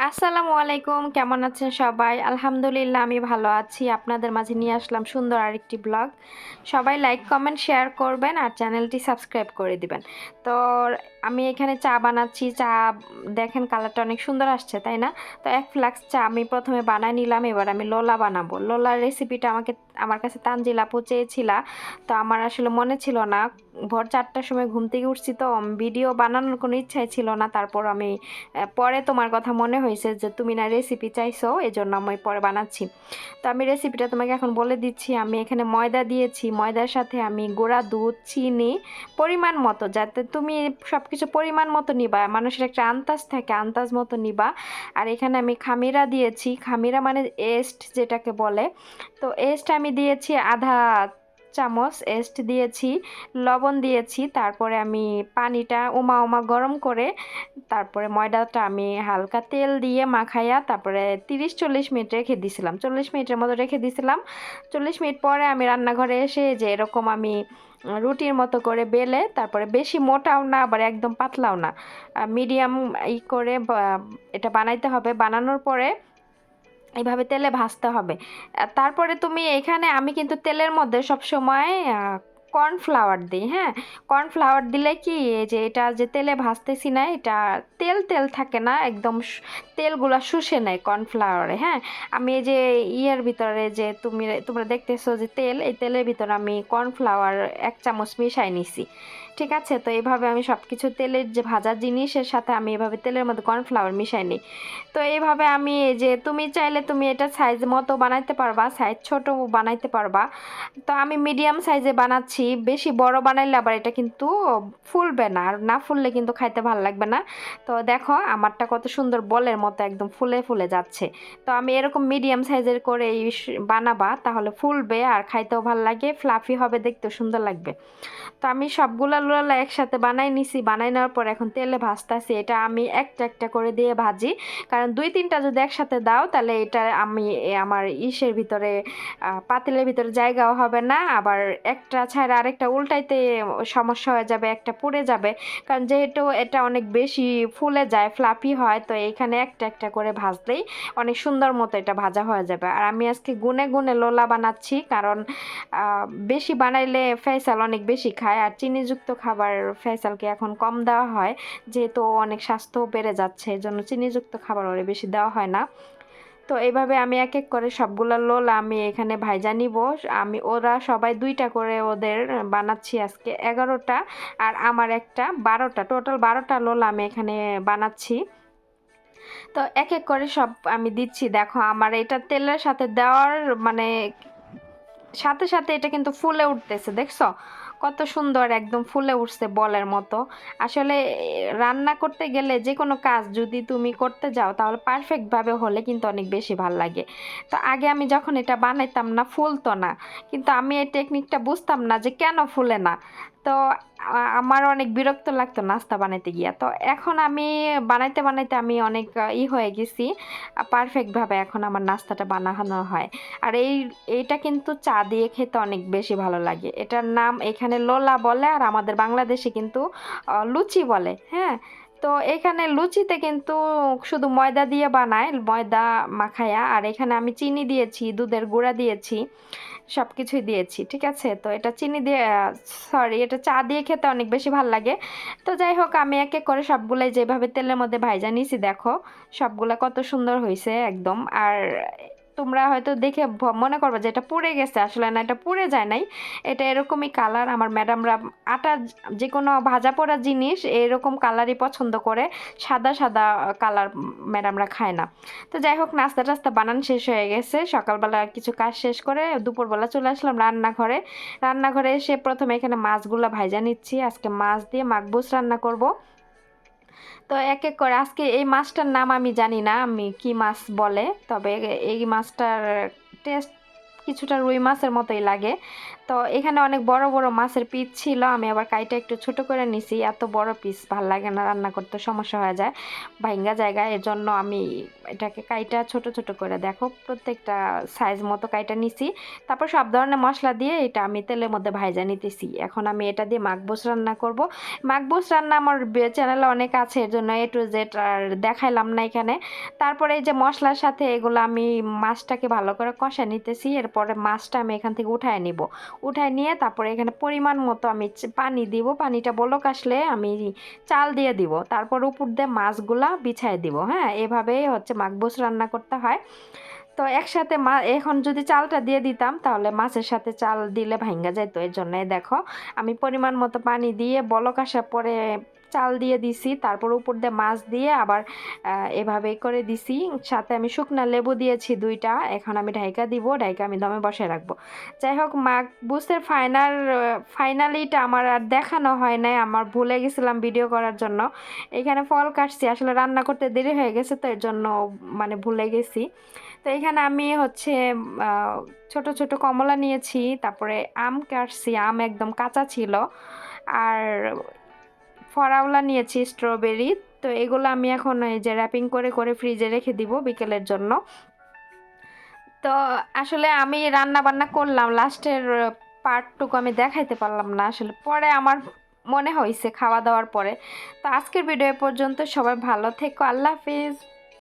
আসসালামু আলাইকুম, কেমন আছেন সবাই? আলহামদুলিল্লাহ আমি ভালো আছি। আপনাদের মাঝে নিয়ে আসলাম সুন্দর আরেকটি ব্লগ। সবাই লাইক, কমেন্ট, শেয়ার করবেন আর চ্যানেলটি সাবস্ক্রাইব করে দিবেন। তো আমি এখানে চা বানাচ্ছি। চা দেখেন কালারটা অনেক সুন্দর আসছে, তাই না? তো 1 ফ্লাক্স চা আমি প্রথমে বানায় নিলাম। এবার আমি লোলা বানাবো। লোলার রেসিপিটা আমার কাছে তানজিল আপু চেয়েছিলা। তো আমার আসলে মনে ছিল না। ভোর 4টার সময় ঘুম থেকে উঠছি, তো ভিডিও বানানোর কোনো ইচ্ছাই ছিল না। তারপর আমি পরে তোমার কথা মনে হয়েছে যে তুমি না রেসিপি চাইছো, এজন্য আমি পরে বানাচ্ছি। তো আমি রেসিপিটা তোমাকে এখন বলে দিচ্ছি। আমি এখানে ময়দা দিয়েছি, ময়দার সাথে আমি গুঁড়া দুধ, চিনি পরিমাণ মতো, যাতে তুমি সব কিছু পরিমাণ মতো নিবা, মানুষের একটা আন্দাজ থাকে, আন্দাজ মতো নিবা। আর এখানে আমি খামিরা দিয়েছি, খামিরা মানে এস্ট যেটাকে বলে। তো এস্ট আমি দিয়েছি আধা চামচ এস্ট দিয়েছি, লবণ দিয়েছি। তারপরে আমি পানিটা ওমা ওমা গরম করে তারপরে ময়দাটা আমি হালকা তেল দিয়ে মাখাইয়া তারপরে 30-40 মিনিট রেখে দিয়েছিলাম, 40 মিনিটের মতো রেখে দিয়েছিলাম। 40 মিনিট পরে আমি রান্নাঘরে এসে যে এরকম আমি রুটির মতো করে বেলে, তারপরে বেশি মোটাও না আবার একদম পাতলাও না, মিডিয়াম করে এটা বানাইতে হবে। বানানোর পরে এইভাবে তেলে ভাজতে হবে। তারপরে তুমি এখানে আমি কিন্তু তেলের মধ্যে সবসময় কর্নফ্লাওয়ার দিই। হ্যাঁ, কর্নফ্লাওয়ার দিলে কি এই যে এটা যে তেলে ভাজতেছি না, এটা তেল তেল থাকে না, একদম তেলগুলা শুষে নেয় কর্নফ্লাওয়ারে। হ্যাঁ, আমি এই যে ইয়ের ভিতরে যে তোমরা দেখতেছো যে তেল, এই তেলের ভিতরে আমি কর্নফ্লাওয়ার 1 চামচ মিশাই নিছি। ঠিক আছে, তো এইভাবে আমি সব কিছু তেলের যে ভাজা জিনিসের সাথে আমি এভাবে তেলের মধ্যে কর্নফ্লাওয়ার মিশাই নিই। তো এইভাবে আমি এই যে তুমি চাইলে তুমি এটা সাইজ মতো বানাইতে পারবা, সাইজ ছোট বানাইতে পারবা। তো আমি মিডিয়াম সাইজে বানাচ্ছি, বেশি বড় বানাইলে আবার এটা কিন্তু ফুলবে না, আর না ফুললে কিন্তু খাইতে ভালো লাগবে না। তো দেখো আমারটা কত সুন্দর বলের মতো একদম ফুলে ফুলে যাচ্ছে। তো আমি এরকম মিডিয়াম সাইজের করে বানাবা, তাহলে ফুলবে আর খাইতেও ভালো লাগে, ফ্লাফি হবে, দেখতেও সুন্দর লাগবে। তো আমি সবগুলা লোলা একসাথে বানাই নিছি, বানাই নেওয়ার পর এখন তেলে ভাজতেছি। এটা আমি একটা একটা করে দিয়ে ভাজি, কারণ 2-3টা যদি একসাথে দাও তাহলে এটা আমি আমার ইসের ভিতরে পাতিলের ভিতরে জায়গাও হবে না, আবার একটা ছাড়া আরেকটা উল্টাইতে সমস্যা হয়ে যাবে, একটা পুড়ে যাবে। কারণ যেহেতু এটা অনেক বেশি ফুলে যায়, ফ্লাফি হয়, তো এইখানে একটা একটা করে ভাজলেই অনেক সুন্দর মতো এটা ভাজা হয়ে যাবে। আর আমি আজকে গুনে গুনে লোলা বানাচ্ছি, কারণ বেশি বানাইলে ফেসাল অনেক বেশি খায়, আর চিনিযুক্ত খাবার ফেসালকে এখন কম দেওয়া হয়, যেহেতু অনেক স্বাস্থ্য বেড়ে যাচ্ছে, এই জন্য চিনিযুক্ত খাবার ওরে বেশি দেওয়া হয় না। তো এইভাবে আমি এক এক করে সবগুলা লোলা আমি এখানে ভাইজা নিব। ওরা সবাই 2টা করে ওদের বানাচ্ছি আজকে 11টা, আর আমার একটা 12টা, টোটাল 12টা লোলা আমি এখানে বানাচ্ছি। তো এক এক করে সব আমি দিচ্ছি। দেখো আমার এটা তেলের সাথে দেওয়ার মানে সাথে সাথে এটা কিন্তু ফুলে উঠতেছে, দেখছো কত সুন্দর একদম ফুলে উঠছে বলের মতো। আসলে রান্না করতে গেলে যে কোনো কাজ যদি তুমি করতে যাও তাহলে পারফেক্ট ভাবে হলে কিন্তু অনেক বেশি ভাল লাগে। তো আগে আমি যখন এটা বানাইতাম না, ফুলতো না, কিন্তু আমি এই টেকনিকটা বুঝতাম না যে কেন ফুলে না। তো আমার অনেক বিরক্ত লাগতো নাস্তা বানাইতে গিয়া। তো এখন আমি বানাইতে বানাইতে আমি অনেক হয়ে গেছি, পারফেক্ট ভাবে এখন আমার নাস্তাটা বানানো হয়। আর এইটা কিন্তু চা দিয়ে খেতে অনেক বেশি ভালো লাগে। এটার নাম এখানে লোলা বলে, আর আমাদের বাংলাদেশে কিন্তু লুচি বলে। হ্যাঁ, তো এখানে লুচিতে কিন্তু শুধু ময়দা দিয়ে বানায়, ময়দা মাখায়া। আর এখানে আমি চিনি দিয়েছি, দুধের গুঁড়া দিয়েছি, সব কিছুই দিয়েছি। ঠিক আছে, তো এটা চিনি দিয়ে সরি এটা চা দিয়ে খেতে অনেক বেশি ভালো লাগে। তো যাই হোক আমি এক এক করে সবগুলাই যেভাবে তেলের মধ্যে ভাইজা নিয়েছি, দেখো সবগুলা কত সুন্দর হয়েছে একদম। আর তোমরা হয়তো দেখে মনে করবে যে এটা পুড়ে গেছে, আসলে না, এটা পুড়ে যায় নাই, এটা এরকমই কালার। আমার ম্যাডামরা আটা যে কোনো ভাজা পোড়া জিনিস এরকম কালারই পছন্দ করে, সাদা সাদা কালার ম্যাডামরা খায় না। তো যাই হোক নাস্তা টাস্তা বানান শেষ হয়ে গেছে, সকালবেলা কিছু কাজ শেষ করে দুপুরবেলা চলে আসলাম রান্নাঘরে। রান্নাঘরে এসে প্রথমে এখানে মাছগুলা ভাইজা নিচ্ছি, আজকে মাছ দিয়ে মাকবুস রান্না করব। তো এক এক করে আজকে এই মাছটার নাম আমি জানি না আমি কি মাছ বলে, তবে এই মাছটার টেস্ট কিছুটা রুই মাছের মতোই লাগে। তো এখানে অনেক বড় বড় মাছের পিস ছিল, আমি আবার কাইটা একটু ছোট করে নিছি, এত বড় পিস ভাল লাগে না, রান্না করতে সমস্যা হয়ে যায়, ভাঙ্গা জায়গায়, এর জন্য আমি এটাকে কাইটা ছোট ছোট করে, দেখো প্রত্যেকটা সাইজ মতো কাইটা নিছি। তারপর সব ধরনের মশলা দিয়ে এটা আমি তেলের মধ্যে ভাইজা নিতেছি। এখন আমি এটা দিয়ে মাকবুস রান্না করব। মাকবুস রান্না আমার চ্যানেলে অনেক আছে, এর জন্য A to Z আর দেখাইলাম না এখানে। তারপরে এই যে মশলার সাথে এগুলো আমি মাছটাকে ভালো করে কষা নিতেছি, এরপরে মাছটা আমি এখান থেকে উঠায় নিব। উঠায় নিয়ে তারপরে এখানে পরিমাণ মতো আমি পানি দিব, পানিটা বলক আসলে আমি চাল দিয়ে দিব, তারপর উপর দিয়ে মাছগুলা বিছায় দিব। হ্যাঁ, এভাবেই হচ্ছে মাকবুস রান্না করতে হয়। তো একসাথে এখন যদি চালটা দিয়ে দিতাম তাহলে মাছের সাথে চাল দিলে ভাঙ্গা যেত, এর জন্য দেখো আমি পরিমাণ মতো পানি দিয়ে বলক আসার পরে চাল দিয়ে দিছি, তারপর উপর দিয়ে মাছ দিয়ে আবার এভাবেই করে দিছি। সাথে আমি শুকনা লেবু দিয়েছি 2টা। এখন আমি ঢাইকা দিব, ঢাইকা আমি দমে বসে রাখবো। যাই হোক, মাকবুসের ফাইনালিটা আমার আর দেখানো হয় নাই, আমার ভুলে গেছিলাম ভিডিও করার জন্য। এখানে ফল কাটছি, আসলে রান্না করতে দেরি হয়ে গেছে, তো এর জন্য মানে ভুলে গেছি। তো এখানে আমি হচ্ছে ছোট ছোট কমলা নিয়েছি, তারপরে আম কাটছি, আম একদম কাঁচা ছিল, আর ফরাওলা নিয়েছি, স্ট্রবেরি। তো এগুলো আমি এখন এই যে র্যাপিং করে করে ফ্রিজে রেখে দিব বিকেলের জন্য। তো আসলে আমি রান্না বান্না করলাম, লাস্টের পার্টটুকু আমি দেখাইতে পারলাম না, আসলে পরে আমার মনে হয়েছে খাওয়া দাওয়ার পরে। তো আজকের ভিডিও পর্যন্ত, সবাই ভালো থেকো, আল্লাহ হাফিজ।